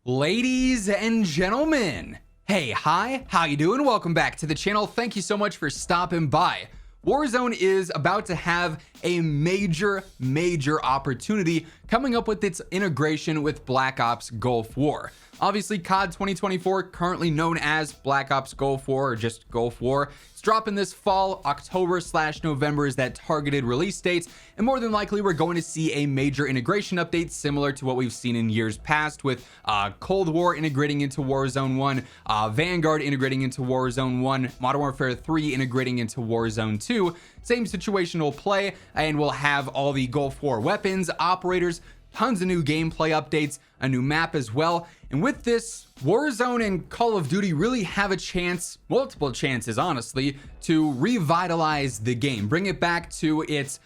Ladies and gentlemen, hey, hi, how you doing? Welcome back to the channel. Thank you so much for stopping by. Warzone is about to have a major opportunity coming up with its integration with Black Ops Gulf War. Obviously, COD 2024, currently known as Black Ops Gulf War or just Gulf War, it's dropping this fall. October/November is that targeted release date, and more than likely we're going to see a major integration update similar to what we've seen in years past with Cold War integrating into Warzone 1, Vanguard integrating into Warzone 1, Modern Warfare 3 integrating into Warzone 2. Same situation will play, and we'll have all the Gulf War weapons, operators, tons of new gameplay updates, a new map as well. And with this, Warzone and Call of Duty really have a chance, multiple chances honestly, to revitalize the game, bring it back to its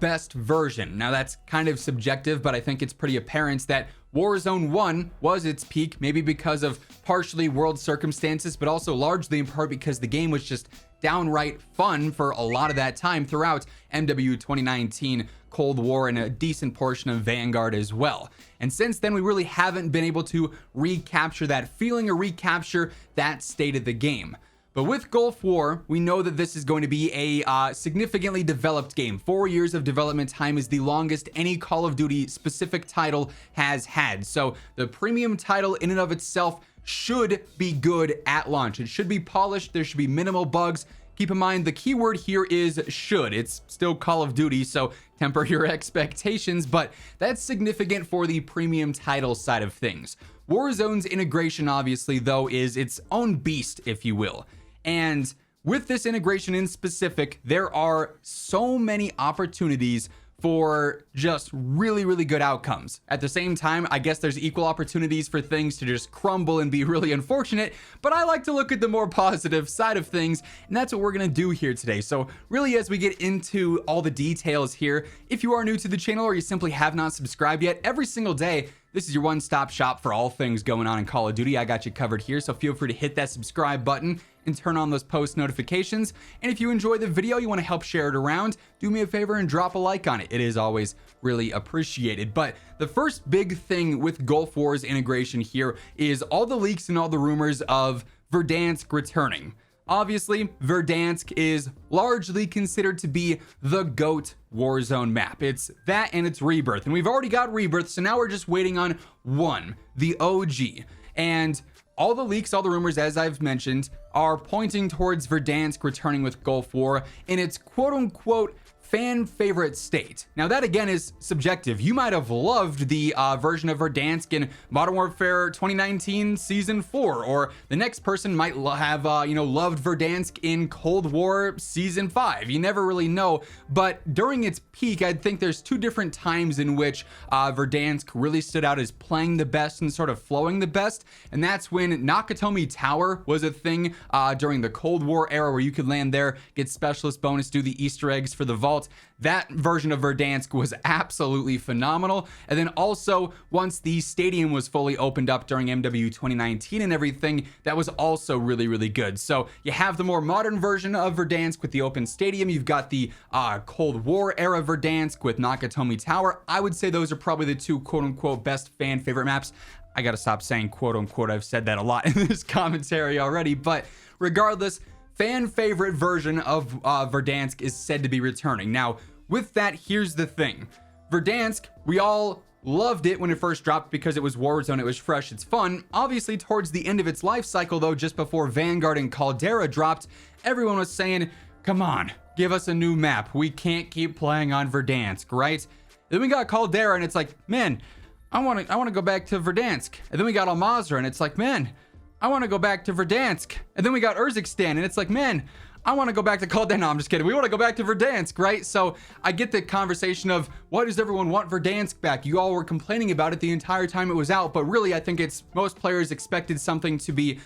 best version. Now that's kind of subjective, but I think it's pretty apparent that Warzone 1 was its peak, maybe because of partially world circumstances, but also largely in part because the game was just downright fun for a lot of that time throughout MW 2019, Cold War, and a decent portion of Vanguard as well. And since then, we really haven't been able to recapture that feeling or recapture that state of the game. But with Gulf War, we know that this is going to be a significantly developed game. 4 years of development time is the longest any Call of Duty specific title has had. So the premium title in and of itself should be good at launch. It should be polished. There should be minimal bugs. Keep in mind, the keyword here is should. It's still Call of Duty, so temper your expectations, but that's significant for the premium title side of things. Warzone's integration, obviously, though, is its own beast, if you will. And with this integration in specific, there are so many opportunities for just really good outcomes. At the same time, I guess there's equal opportunities for things to just crumble and be really unfortunate, but I like to look at the more positive side of things, and that's what we're gonna do here today. So really, as we get into all the details here, if you are new to the channel or you simply have not subscribed yet, every single day, this is your one-stop shop for all things going on in Call of Duty. I got you covered here, so feel free to hit that subscribe button and turn on those post notifications. And if you enjoy the video, you want to help share it around, do me a favor and drop a like on it. It is always really appreciated. But the first big thing with Gulf War's integration here is all the leaks and all the rumors of Verdansk returning. Obviously, Verdansk is largely considered to be the GOAT Warzone map. It's that and its Rebirth. And we've already got Rebirth, so now we're just waiting on one, the OG. And all the leaks, all the rumors, as I've mentioned, are pointing towards Verdansk returning with Gulf War in its quote-unquote fan favorite state. Now that again is subjective. You might have loved the version of Verdansk in Modern Warfare 2019 Season 4, or the next person might have loved Verdansk in Cold War Season 5. You never really know, but during its peak, I think there's two different times in which Verdansk really stood out as playing the best and sort of flowing the best, and that's when Nakatomi Tower was a thing during the Cold War era, where you could land there, get specialist bonus, do the Easter eggs for the vault. That version of Verdansk was absolutely phenomenal. And then also, once the stadium was fully opened up during MW 2019 and everything, that was also really good. So you have the more modern version of Verdansk with the open stadium. You've got the Cold War era Verdansk with Nakatomi Tower. I would say those are probably the two quote-unquote best fan favorite maps. I gotta stop saying quote-unquote. I've said that a lot in this commentary already, but regardless, fan favorite version of Verdansk is said to be returning. Now, with that, here's the thing. Verdansk, we all loved it when it first dropped because it was Warzone, it was fresh, it's fun. Obviously, towards the end of its life cycle, though, just before Vanguard and Caldera dropped, everyone was saying, come on, give us a new map. We can't keep playing on Verdansk, right? Then we got Caldera, and it's like, man, I want to go back to Verdansk. And then we got Al-Mazrah, and it's like, man, I want to go back to Verdansk. And then we got Urzikstan, and it's like, man, I want to go back to Caldera. No, I'm just kidding. We want to go back to Verdansk, right? So I get the conversation of, why does everyone want Verdansk back? You all were complaining about it the entire time it was out, but really I think it's most players expected something to be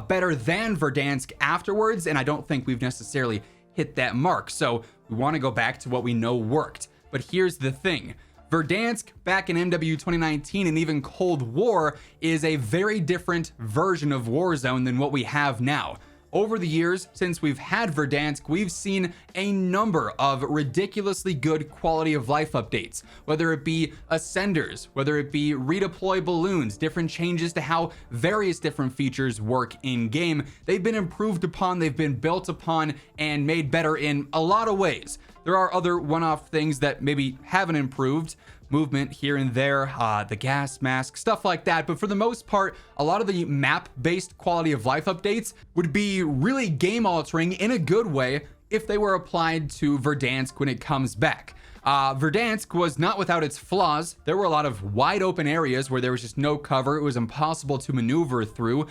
better than Verdansk afterwards, and I don't think we've necessarily hit that mark. So we want to go back to what we know worked. But here's the thing. Verdansk back in MW 2019 and even Cold War is a very different version of Warzone than what we have now. over the years since we've had Verdansk, we've seen a number of ridiculously good quality of life updates, whether it be ascenders, whether it be redeploy balloons, different changes to how various different features work in game. They've been improved upon, they've been built upon, and made better in a lot of ways. There are other one-off things that maybe haven't improved, movement here and there, the gas mask, stuff like that. But for the most part, a lot of the map-based quality of life updates would be really game-altering in a good way if they were applied to Verdansk when it comes back. Verdansk was not without its flaws. There were a lot of wide open areas where there was just no cover. It was impossible to maneuver through.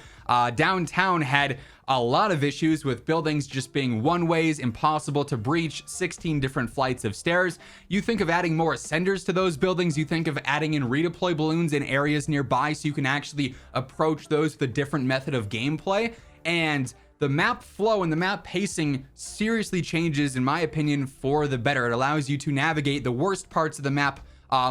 Downtown had a lot of issues with buildings just being one ways, impossible to breach, 16 different flights of stairs. You think of adding more ascenders to those buildings. You think of adding in redeploy balloons in areas nearby so you can actually approach those with a different method of gameplay. And the map flow and the map pacing seriously changes, in my opinion, for the better. It allows you to navigate the worst parts of the map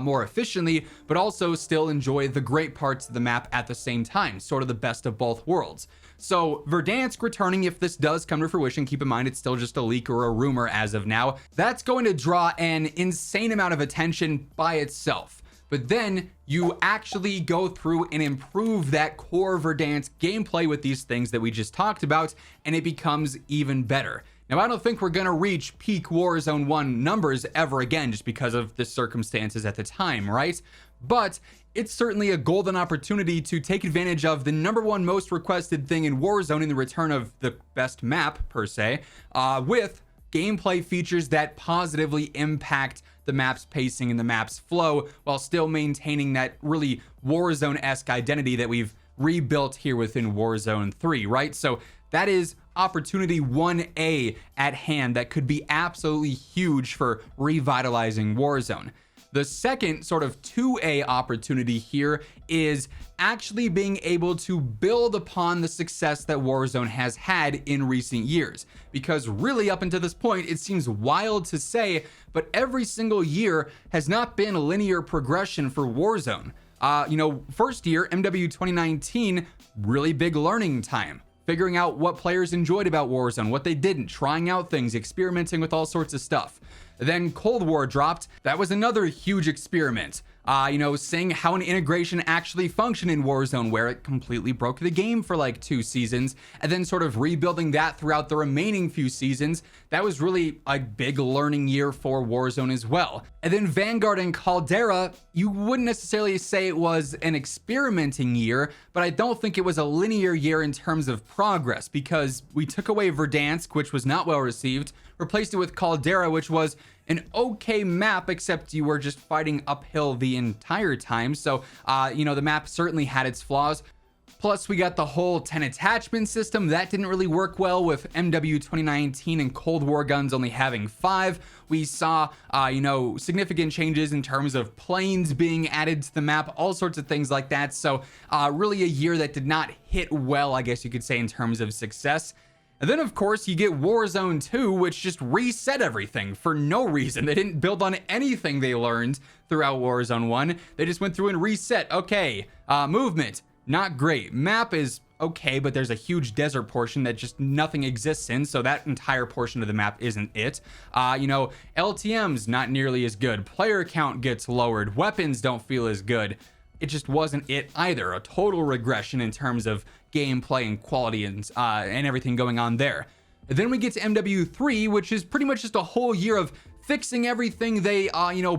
more efficiently, but also still enjoy the great parts of the map at the same time, sort of the best of both worlds. So Verdansk returning, if this does come to fruition, keep in mind it's still just a leak or a rumor as of now, that's going to draw an insane amount of attention by itself. But then you actually go through and improve that core Verdansk gameplay with these things that we just talked about, and it becomes even better. Now, I don't think we're going to reach peak Warzone 1 numbers ever again just because of the circumstances at the time, right? But it's certainly a golden opportunity to take advantage of the #1 most requested thing in Warzone in the return of the best map, per se, with gameplay features that positively impact the map's pacing and the map's flow while still maintaining that really Warzone-esque identity that we've rebuilt here within Warzone 3, right? So that is opportunity 1A at hand that could be absolutely huge for revitalizing Warzone. The second sort of 2A opportunity here is actually being able to build upon the success that Warzone has had in recent years. Because really up until this point, it seems wild to say, but every single year has not been a linear progression for Warzone. First year, MW 2019, really big learning time. Figuring out what players enjoyed about Warzone, what they didn't, trying out things, experimenting with all sorts of stuff. Then Cold War dropped. That was another huge experiment. Seeing how an integration actually functioned in Warzone, where it completely broke the game for like 2 seasons, and then sort of rebuilding that throughout the remaining few seasons. That was really a big learning year for Warzone as well. And then Vanguard and Caldera, you wouldn't necessarily say it was an experimenting year, but I don't think it was a linear year in terms of progress, because we took away Verdansk, which was not well received, replaced it with Caldera, which was an okay map, except you were just fighting uphill the entire time. So, the map certainly had its flaws. Plus, we got the whole 10 attachment system. That didn't really work well with MW 2019 and Cold War guns only having 5. We saw, significant changes in terms of planes being added to the map, all sorts of things like that. So, really a year that did not hit well, I guess you could say, in terms of success. And then, of course, you get Warzone 2, which just reset everything for no reason. They didn't build on anything they learned throughout Warzone 1. They just went through and reset. Okay, movement, not great. Map is okay, but there's a huge desert portion that just nothing exists in, so that entire portion of the map isn't it. LTM's not nearly as good. Player count gets lowered. Weapons don't feel as good. It just wasn't it either. A total regression in terms of gameplay and quality and everything going on there. And then we get to MW3, which is pretty much just a whole year of fixing everything they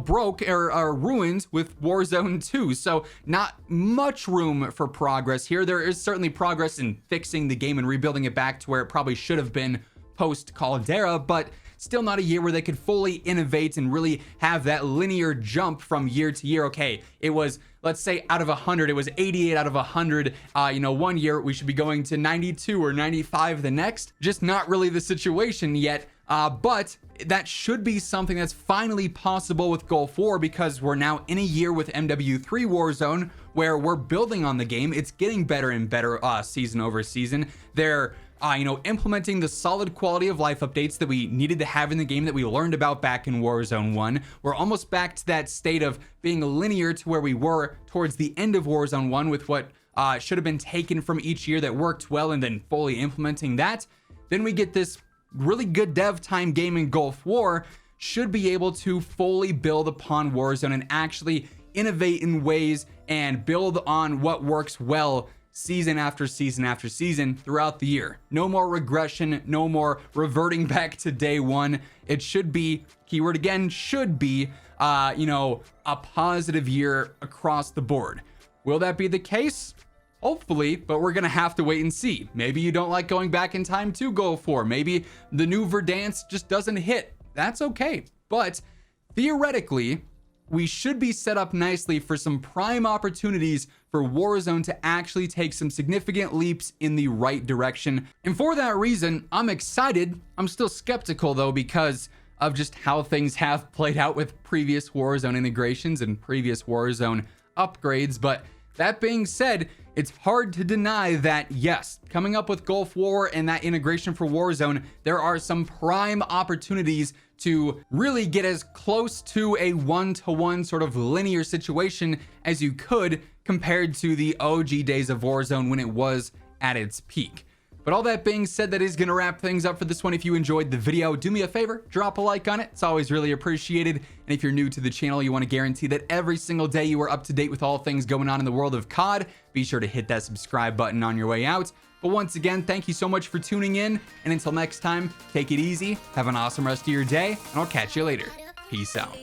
broke or ruined with Warzone 2. So not much room for progress here. There is certainly progress in fixing the game and rebuilding it back to where it probably should have been post Caldera, but still not a year where they could fully innovate and really have that linear jump from year to year. Okay, it was, let's say out of 100, it was 88 out of 100. One year we should be going to 92 or 95 the next. Just not really the situation yet. But that should be something that's finally possible with Gulf War, because we're now in a year with MW3 Warzone where we're building on the game. It's getting better and better season over season. They're implementing the solid quality of life updates that we needed to have in the game that we learned about back in Warzone 1. We're almost back to that state of being linear to where we were towards the end of Warzone 1 with what should have been taken from each year that worked well and then fully implementing that. then we get this really good dev time game in Gulf War, should be able to fully build upon Warzone and actually innovate in ways and build on what works well season after season after season throughout the year. No more regression, no more reverting back to day one. It should be, keyword again, should be, a positive year across the board. Will that be the case? Hopefully, but we're gonna have to wait and see. Maybe you don't like going back in time to Gulf War. Maybe the new Verdansk just doesn't hit. That's okay. But theoretically, we should be set up nicely for some prime opportunities for Warzone to actually take some significant leaps in the right direction. And for that reason, I'm excited. I'm still skeptical though, because of just how things have played out with previous Warzone integrations and previous Warzone upgrades. But that being said, it's hard to deny that, yes, coming up with Gulf War and that integration for Warzone, there are some prime opportunities to really get as close to a one-to-one sort of linear situation as you could compared to the OG days of Warzone when it was at its peak. But all that being said, that is going to wrap things up for this one. If you enjoyed the video, do me a favor, drop a like on it. It's always really appreciated. And if you're new to the channel, you want to guarantee that every single day you are up to date with all things going on in the world of COD, be sure to hit that subscribe button on your way out. But once again, thank you so much for tuning in. And until next time, take it easy, have an awesome rest of your day, and I'll catch you later. Peace out.